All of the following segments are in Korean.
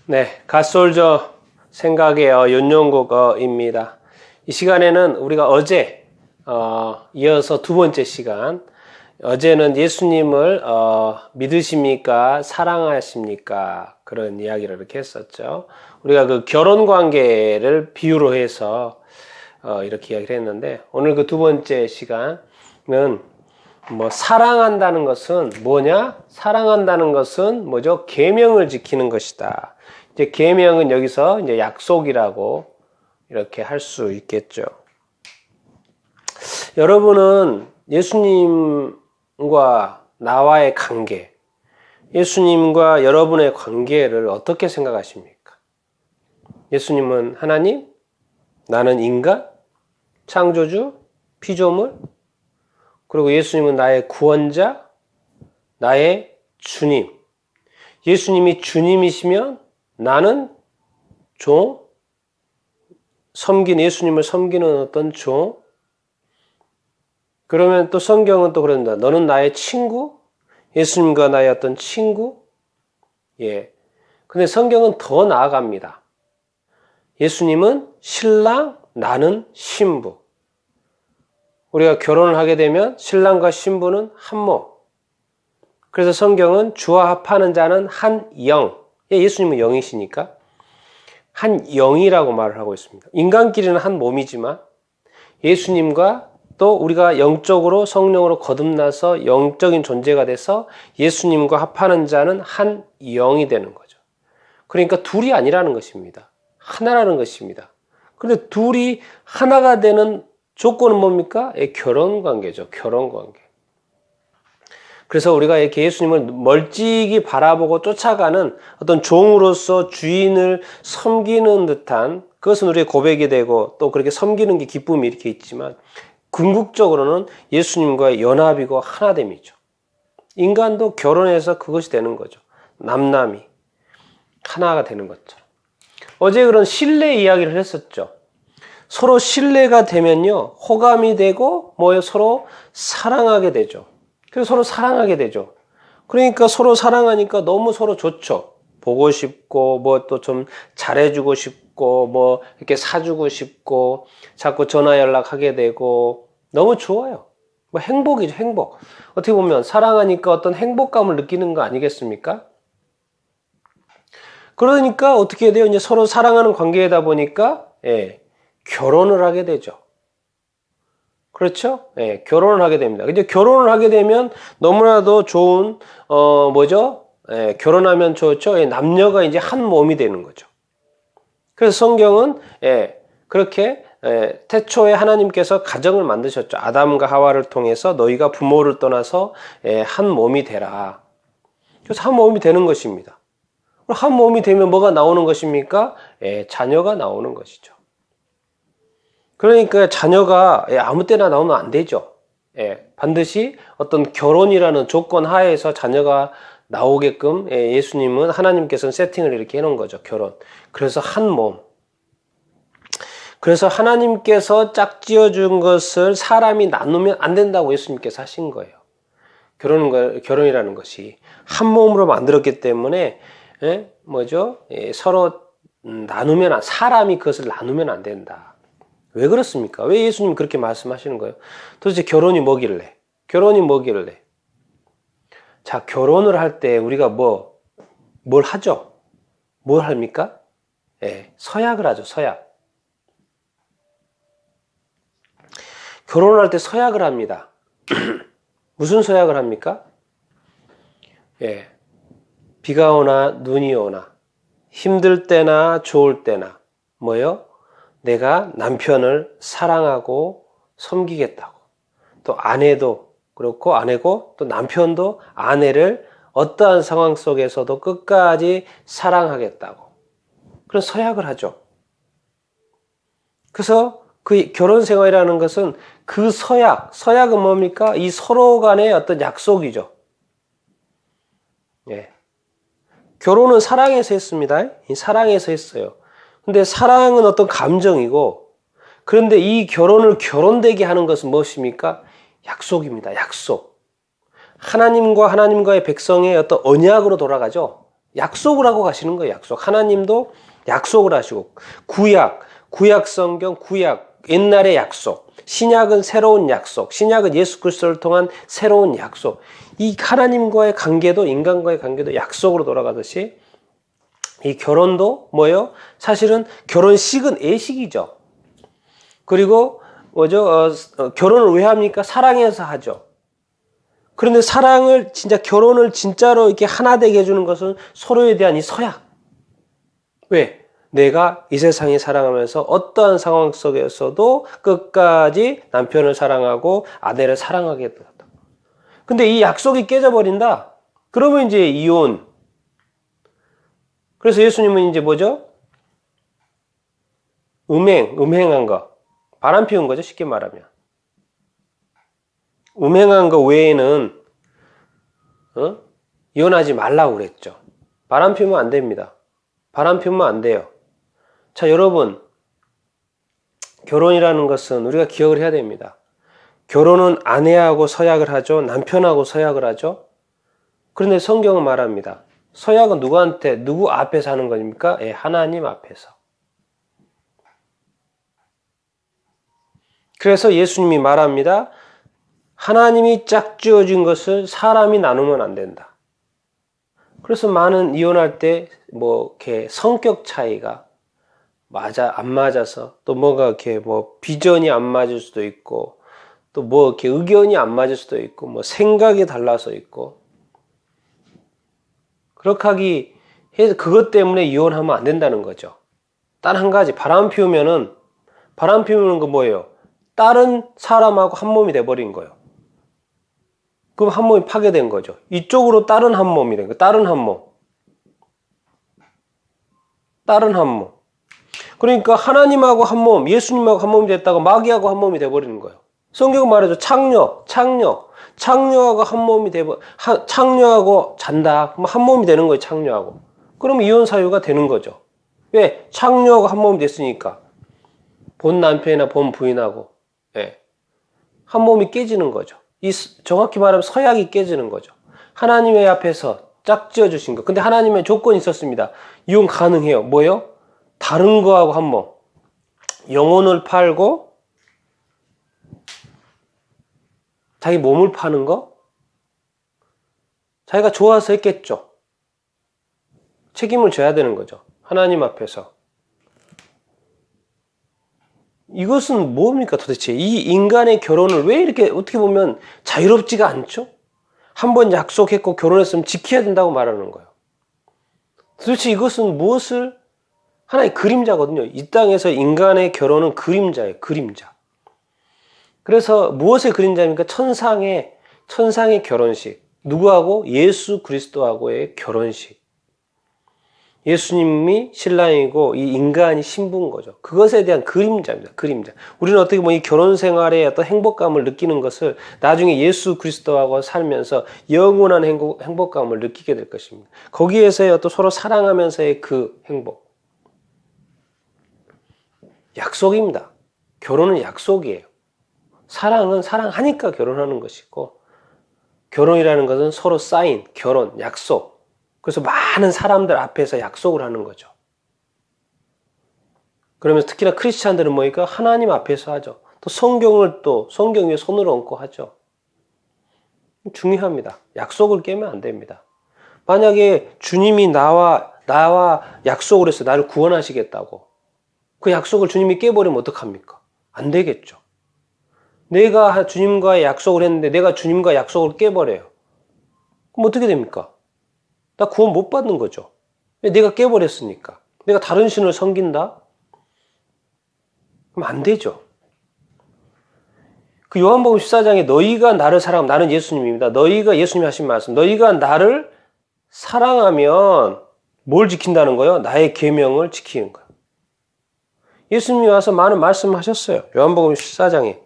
네, 갓솔저 생각의 윤용국입니다. 이 시간에는 우리가 어제 이어서 두 번째 시간, 어제는 예수님을 믿으십니까? 사랑하십니까? 그런 이야기를 이렇게 했었죠. 우리가 그 결혼 관계를 비유로 해서 이렇게 이야기를 했는데, 오늘 그 두 번째 시간은 사랑한다는 것은 뭐냐? 사랑한다는 것은 뭐죠? 계명을 지키는 것이다. 이제 계명은 여기서 이제 약속이라고 이렇게 할 수 있겠죠. 여러분은 예수님과 나와의 관계, 예수님과 여러분의 관계를 어떻게 생각하십니까? 예수님은 하나님, 나는 인간, 창조주, 피조물, 그리고 예수님은 나의 구원자, 나의 주님. 예수님이 주님이시면 나는 종, 예수님을 섬기는 어떤 종. 그러면 또 성경은 또 그런다. 너는 나의 친구, 예수님과 나의 어떤 친구. 예. 근데 성경은 더 나아갑니다. 예수님은 신랑, 나는 신부. 우리가 결혼을 하게 되면 신랑과 신부는 한 몸. 그래서 성경은 주와 합하는 자는 한 영. 예수님은 영이시니까 한 영이라고 말을 하고 있습니다. 인간끼리는 한 몸이지만 예수님과 또 우리가 영적으로 성령으로 거듭나서 영적인 존재가 돼서 예수님과 합하는 자는 한 영이 되는 거죠. 그러니까 둘이 아니라는 것입니다. 하나라는 것입니다. 그런데 둘이 하나가 되는 조건은 뭡니까? 결혼 관계죠. 결혼 관계. 그래서 우리가 이렇게 예수님을 멀찍이 바라보고 쫓아가는 어떤 종으로서 주인을 섬기는 듯한, 그것은 우리의 고백이 되고 또 그렇게 섬기는 게 기쁨이 이렇게 있지만, 궁극적으로는 예수님과의 연합이고 하나됨이죠. 인간도 결혼해서 그것이 되는 거죠. 남남이 하나가 되는 것처럼. 어제 그런 신뢰 이야기를 했었죠. 서로 신뢰가 되면요, 호감이 되고 서로 사랑하게 되죠. 그래서 서로 사랑하게 되죠. 그러니까 서로 사랑하니까 너무 서로 좋죠. 보고 싶고 또 좀 잘해주고 싶고 이렇게 사주고 싶고 자꾸 전화 연락하게 되고 너무 좋아요. 행복이죠, 행복. 어떻게 보면 사랑하니까 어떤 행복감을 느끼는 거 아니겠습니까? 그러니까 어떻게 돼요? 이제 서로 사랑하는 관계이다 보니까 결혼을 하게 되죠. 그렇죠? 결혼을 하게 됩니다. 근데 결혼을 하게 되면 너무나도 좋은 결혼하면 좋죠. 남녀가 이제 한 몸이 되는 거죠. 그래서 성경은 그렇게 태초에 하나님께서 가정을 만드셨죠. 아담과 하와를 통해서 너희가 부모를 떠나서 한 몸이 되라. 그래서 한 몸이 되는 것입니다. 한 몸이 되면 뭐가 나오는 것입니까? 자녀가 나오는 것이죠. 그러니까 자녀가 아무 때나 나오면 안 되죠. 반드시 어떤 결혼이라는 조건 하에서 자녀가 나오게끔 예수님은, 하나님께서는 세팅을 이렇게 해놓은 거죠. 결혼. 그래서 한 몸. 그래서 하나님께서 짝지어준 것을 사람이 나누면 안 된다고 예수님께서 하신 거예요. 결혼이라는 것이 한 몸으로 만들었기 때문에 서로 사람이 그것을 나누면 안 된다. 왜 그렇습니까? 왜 예수님이 그렇게 말씀하시는 거예요? 도대체 결혼이 뭐길래? 자, 결혼을 할 때 우리가 뭘 하죠? 뭘 합니까? 서약을 하죠, 서약. 결혼을 할 때 서약을 합니다. 무슨 서약을 합니까? 비가 오나 눈이 오나 힘들 때나 좋을 때나 내가 남편을 사랑하고 섬기겠다고. 또 아내도 그렇고 아내고 또 남편도 아내를 어떠한 상황 속에서도 끝까지 사랑하겠다고. 그런 서약을 하죠. 그래서 그 결혼 생활이라는 것은 그 서약은 뭡니까? 이 서로 간의 어떤 약속이죠. 결혼은 사랑에서 했습니다. 사랑에서 했어요. 근데 사랑은 어떤 감정이고, 그런데 이 결혼을 결혼되게 하는 것은 무엇입니까? 약속입니다. 약속. 하나님과 하나님과의 백성의 어떤 언약으로 돌아가죠. 약속을 하고 가시는 거예요. 약속. 하나님도 약속을 하시고 구약 성경, 구약 옛날의 약속, 신약은 새로운 약속, 신약은 예수 그리스도를 통한 새로운 약속. 이 하나님과의 관계도 인간과의 관계도 약속으로 돌아가듯이 이 결혼도 뭐예요? 사실은 결혼식은 예식이죠. 그리고 결혼을 왜 합니까? 사랑해서 하죠. 그런데 결혼을 진짜로 이렇게 하나 되게 해주는 것은 서로에 대한 이 서약. 왜? 내가 이 세상에 살아가면서 어떠한 상황 속에서도 끝까지 남편을 사랑하고 아내를 사랑하게 된다. 근데 이 약속이 깨져버린다? 그러면 이제 이혼. 그래서 예수님은 이제 뭐죠? 음행한 거. 바람 피운 거죠, 쉽게 말하면. 음행한 거 외에는, 이혼하지 말라고 그랬죠. 바람 피우면 안 됩니다. 바람 피우면 안 돼요. 자, 여러분. 결혼이라는 것은 우리가 기억을 해야 됩니다. 결혼은 아내하고 서약을 하죠. 남편하고 서약을 하죠. 그런데 성경은 말합니다. 서약은 누구 앞에서 하는 겁니까? 예, 하나님 앞에서. 그래서 예수님이 말합니다. 하나님이 짝지어준 것을 사람이 나누면 안 된다. 그래서 많은 이혼할 때 이렇게 성격 차이가 안 맞아서 또 이렇게 비전이 안 맞을 수도 있고 또 이렇게 의견이 안 맞을 수도 있고 생각이 달라서 있고 그렇게 해서 그것 때문에 이혼하면 안 된다는 거죠. 단 한 가지 바람 피우는 거 뭐예요? 다른 사람하고 한 몸이 돼버린 거예요. 그럼 한 몸이 파괴된 거죠. 이쪽으로 다른 한 몸이 된 거예요. 다른 한 몸. 그러니까 하나님하고 한 몸, 예수님하고 한 몸이 됐다가 마귀하고 한 몸이 돼버리는 거예요. 성경은 말하죠. 창녀하고 한 몸이 창녀하고 잔다. 그럼 한 몸이 되는 거예요. 창녀하고. 그럼 이혼 사유가 되는 거죠. 왜? 창녀하고 한 몸이 됐으니까. 본 남편이나 본 부인하고 한 몸이 깨지는 거죠. 정확히 말하면 서약이 깨지는 거죠. 하나님의 앞에서 짝지어 주신 거. 근데 하나님의 조건이 있었습니다. 이혼 가능해요. 뭐예요? 다른 거하고 한 몸. 영혼을 팔고 자기 몸을 파는 거? 자기가 좋아서 했겠죠. 책임을 져야 되는 거죠. 하나님 앞에서. 이것은 뭡니까 도대체? 이 인간의 결혼을 왜 이렇게 어떻게 보면 자유롭지가 않죠? 한번 약속했고 결혼했으면 지켜야 된다고 말하는 거예요. 도대체 이것은 무엇을? 하나의 그림자거든요. 이 땅에서 인간의 결혼은 그림자예요. 그림자. 그래서 무엇의 그림자입니까? 천상의 결혼식. 누구하고? 예수 그리스도하고의 결혼식. 예수님이 신랑이고 이 인간이 신부인 거죠. 그것에 대한 그림자입니다. 그림자. 우리는 어떻게 보면 이 결혼 생활의 어떤 행복감을 느끼는 것을 나중에 예수 그리스도하고 살면서 영원한 행복감을 느끼게 될 것입니다. 거기에서의 어떤 서로 사랑하면서의 그 행복. 약속입니다. 결혼은 약속이에요. 사랑은 사랑하니까 결혼하는 것이고 결혼이라는 것은 서로 쌓인 결혼, 약속. 그래서 많은 사람들 앞에서 약속을 하는 거죠. 그러면서 특히나 크리스찬들은 뭐니까 하나님 앞에서 하죠. 또 성경 위에 손을 얹고 하죠. 중요합니다. 약속을 깨면 안 됩니다. 만약에 주님이 나와 약속을 해서 나를 구원하시겠다고 그 약속을 주님이 깨버리면 어떡합니까? 안 되겠죠. 내가 주님과 약속을 했는데 내가 주님과 약속을 깨버려요. 그럼 어떻게 됩니까? 나 구원 못 받는 거죠. 내가 깨버렸으니까. 내가 다른 신을 섬긴다? 그럼 안 되죠. 그 요한복음 14장에 너희가 나를 사랑하면 나는 예수님입니다. 너희가 예수님이 하신 말씀. 너희가 나를 사랑하면 뭘 지킨다는 거예요? 나의 계명을 지키는 거예요. 예수님이 와서 많은 말씀을 하셨어요. 요한복음 14장에.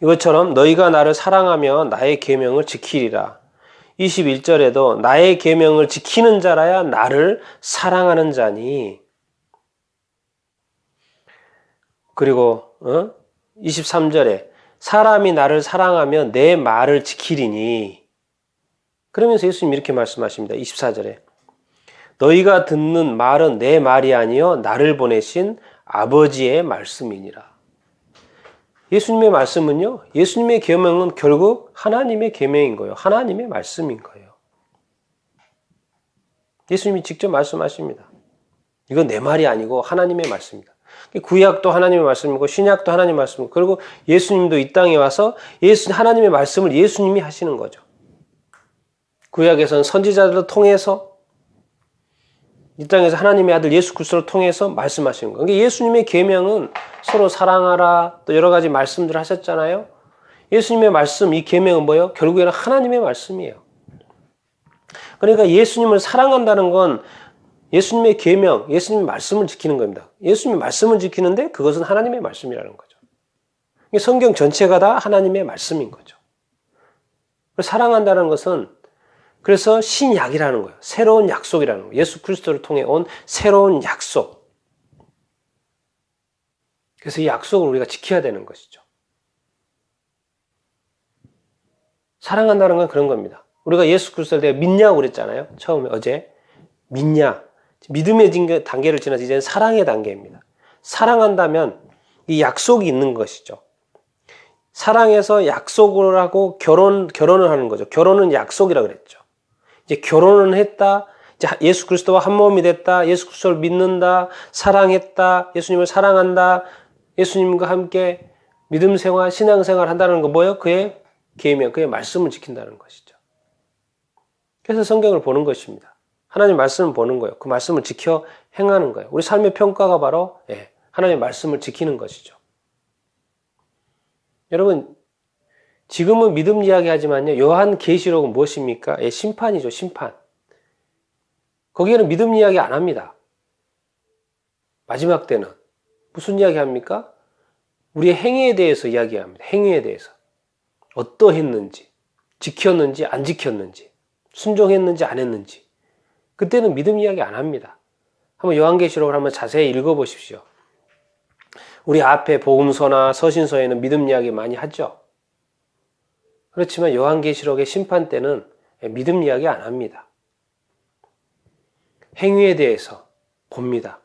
이것처럼 너희가 나를 사랑하면 나의 계명을 지키리라. 21절에도 나의 계명을 지키는 자라야 나를 사랑하는 자니. 그리고 23절에 사람이 나를 사랑하면 내 말을 지키리니. 그러면서 예수님이 이렇게 말씀하십니다. 24절에 너희가 듣는 말은 내 말이 아니요 나를 보내신 아버지의 말씀이니라. 예수님의 말씀은요, 예수님의 계명은 결국 하나님의 계명인 거예요. 하나님의 말씀인 거예요. 예수님이 직접 말씀하십니다. 이건 내 말이 아니고 하나님의 말씀입니다. 구약도 하나님의 말씀이고 신약도 하나님의 말씀이고, 그리고 예수님도 이 땅에 와서 하나님의 말씀을 예수님이 하시는 거죠. 구약에서는 선지자들을 통해서, 이 땅에서 하나님의 아들 예수 그리스도를 통해서 말씀하시는 거예요. 그러니까 예수님의 계명은 서로 사랑하라, 또 여러 가지 말씀들을 하셨잖아요. 예수님의 말씀, 이 계명은 뭐예요? 결국에는 하나님의 말씀이에요. 그러니까 예수님을 사랑한다는 건 예수님의 계명, 예수님의 말씀을 지키는 겁니다. 예수님의 말씀을 지키는데 그것은 하나님의 말씀이라는 거죠. 성경 전체가 다 하나님의 말씀인 거죠. 사랑한다는 것은 그래서 신약이라는 거예요. 새로운 약속이라는 거예요. 예수 그리스도를 통해 온 새로운 약속. 그래서 이 약속을 우리가 지켜야 되는 것이죠. 사랑한다는 건 그런 겁니다. 우리가 예수 그리스도를 내가 믿냐고 그랬잖아요. 처음에 어제. 믿냐. 믿음의 단계를 지나서 이제는 사랑의 단계입니다. 사랑한다면 이 약속이 있는 것이죠. 사랑해서 약속을 하고 결혼을 하는 거죠. 결혼은 약속이라고 그랬죠. 이제 결혼은 했다. 이제 예수 그리스도와 한 몸이 됐다. 예수 그리스도를 믿는다. 사랑했다. 예수님을 사랑한다. 예수님과 함께 믿음 생활, 신앙 생활 한다는 거 뭐예요? 그의 계명, 그의 말씀을 지킨다는 것이죠. 그래서 성경을 보는 것입니다. 하나님 말씀을 보는 거예요. 그 말씀을 지켜 행하는 거예요. 우리 삶의 평가가 바로 하나님의 말씀을 지키는 것이죠. 여러분, 지금은 믿음 이야기하지만요. 요한계시록은 무엇입니까? 심판이죠. 심판. 거기에는 믿음 이야기 안 합니다. 마지막 때는 무슨 이야기 합니까? 우리의 행위에 대해서 이야기합니다. 행위에 대해서. 어떠했는지, 지켰는지 안 지켰는지, 순종했는지 안 했는지. 그때는 믿음 이야기 안 합니다. 한번 요한계시록을 한번 자세히 읽어보십시오. 우리 앞에 복음서나 서신서에는 믿음 이야기 많이 하죠. 그렇지만 요한계시록의 심판 때는 믿음 이야기 안 합니다. 행위에 대해서 봅니다.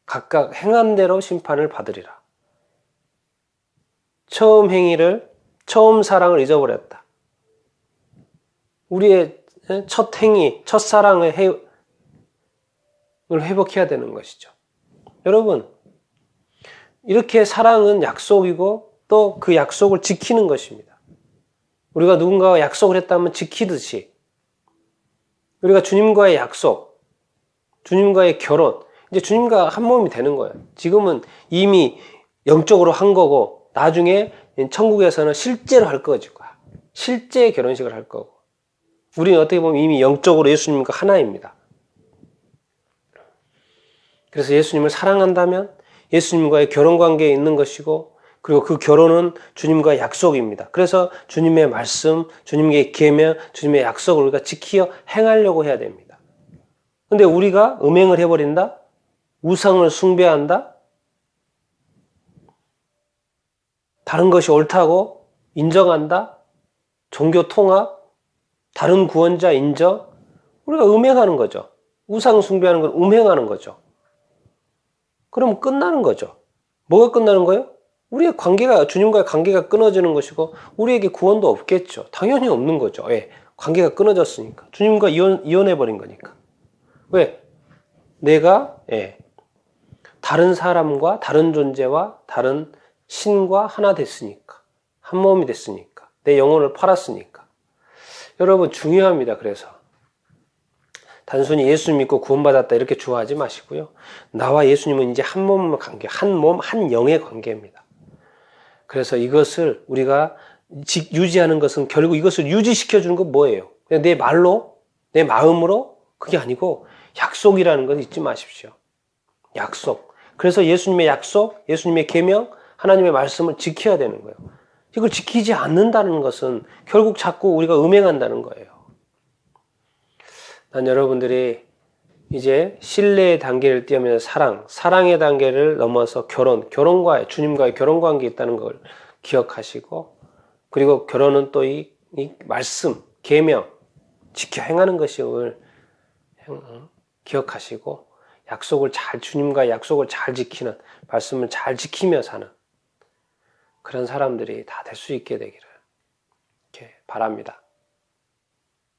각각 행한 대로 심판을 받으리라. 처음 사랑을 잊어버렸다. 우리의 첫 행위, 첫 사랑을 회복해야 되는 것이죠. 여러분, 이렇게 사랑은 약속이고 또 그 약속을 지키는 것입니다. 우리가 누군가와 약속을 했다면 지키듯이 우리가 주님과의 약속, 주님과의 결혼, 이제 주님과 한 몸이 되는 거예요. 지금은 이미 영적으로 한 거고 나중에 천국에서는 실제로 할 거죠. 실제 결혼식을 할 거고. 우리는 어떻게 보면 이미 영적으로 예수님과 하나입니다. 그래서 예수님을 사랑한다면 예수님과의 결혼관계에 있는 것이고, 그리고 그 결혼은 주님과의 약속입니다. 그래서 주님의 말씀, 주님의 계명, 주님의 약속을 우리가 지키어 행하려고 해야 됩니다. 근데 우리가 음행을 해버린다? 우상을 숭배한다? 다른 것이 옳다고 인정한다? 종교 통합? 다른 구원자 인정? 우리가 음행하는 거죠. 우상 숭배하는 건 음행하는 거죠. 그럼 끝나는 거죠. 뭐가 끝나는 거예요? 우리의 관계가, 주님과의 관계가 끊어지는 것이고 우리에게 구원도 없겠죠. 당연히 없는 거죠. 왜? 관계가 끊어졌으니까. 주님과 이혼해버린 거니까. 왜? 내가 다른 사람과 다른 존재와 다른 신과 하나 됐으니까. 한 몸이 됐으니까. 내 영혼을 팔았으니까. 여러분 중요합니다. 그래서 단순히 예수 믿고 구원받았다 이렇게 좋아하지 마시고요. 나와 예수님은 이제 한 몸의 관계, 한 몸, 한 영의 관계입니다. 그래서 이것을 우리가 유지하는 것은 결국 이것을 유지시켜주는 건 뭐예요? 그냥 내 말로, 내 마음으로? 그게 아니고 약속이라는 걸 잊지 마십시오. 약속. 그래서 예수님의 약속, 예수님의 계명, 하나님의 말씀을 지켜야 되는 거예요. 이걸 지키지 않는다는 것은 결국 자꾸 우리가 음행한다는 거예요. 난 여러분들이 이제 신뢰의 단계를 뛰어면서 사랑의 단계를 넘어서 결혼과의, 주님과의 결혼관계에 있다는 걸 기억하시고, 그리고 결혼은 또 이 말씀, 계명, 지켜 행하는 것이 오늘 기억하시고 주님과 약속을 잘 지키는, 말씀을 잘 지키며 사는 그런 사람들이 다 될 수 있게 되기를 이렇게 바랍니다.